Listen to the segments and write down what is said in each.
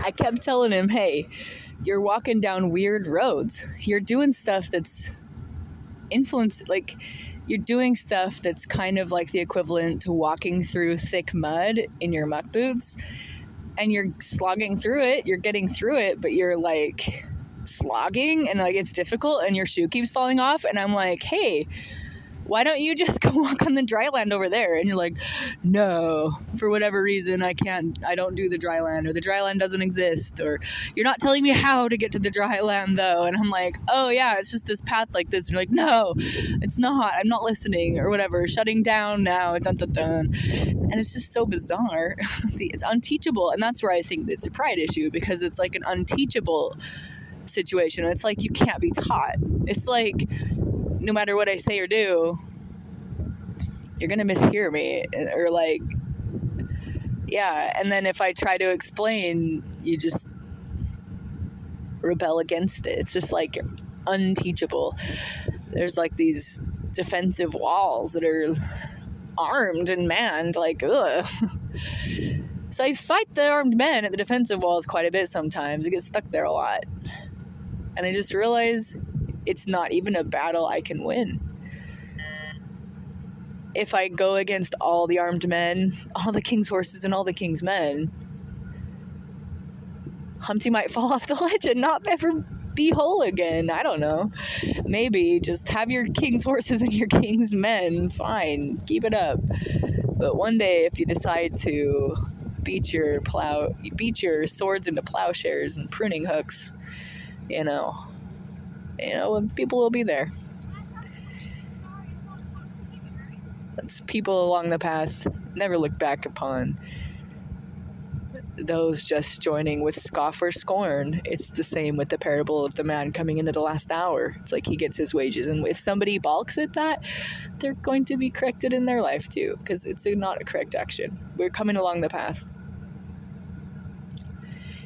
I kept telling him, hey, you're walking down weird roads. You're doing stuff that's you're doing stuff that's kind of like the equivalent to walking through thick mud in your muck boots, and you're slogging through it, you're getting through it, but you're like slogging and like it's difficult and your shoe keeps falling off. And I'm like, hey, why don't you just go walk on the dry land over there? And you're like, no, for whatever reason, I don't do the dry land, or the dry land doesn't exist, or you're not telling me how to get to the dry land though. And I'm like, oh yeah, it's just this path like this. And you're like, no, it's not, I'm not listening, or whatever, shutting down now, dun, dun, dun. And it's just so bizarre. It's unteachable. And that's where I think it's a pride issue, because it's like an unteachable situation. It's like you can't be taught. It's like, no matter what I say or do, you're going to mishear me, or like, yeah. And then if I try to explain, you just rebel against it. It's just like unteachable. There's like these defensive walls that are armed and manned, like, ugh. So I fight the armed men at the defensive walls quite a bit sometimes. I get stuck there a lot. And I just realize it's not even a battle I can win. If I go against all the armed men, all the king's horses and all the king's men, Humpty might fall off the ledge and not ever be whole again. I don't know. Maybe just have your king's horses and your king's men. Fine, keep it up. But one day, if you decide to beat your swords into plowshares and pruning hooks, people will be there. That's people along the path. Never look back upon those just joining with scoff or scorn. It's the same with the parable of the man coming into the last hour. It's like he gets his wages, and if somebody balks at that, they're going to be corrected in their life too, because it's not a correct action. We're coming along the path.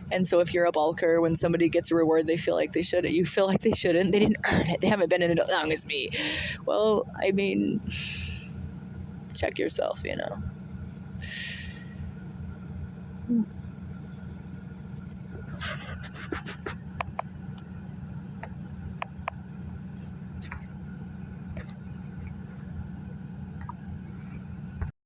And so if you're a balker, when somebody gets a reward they feel like they should, you feel like they shouldn't. They didn't earn it. They haven't been in it as long as me. Well, I mean, check yourself,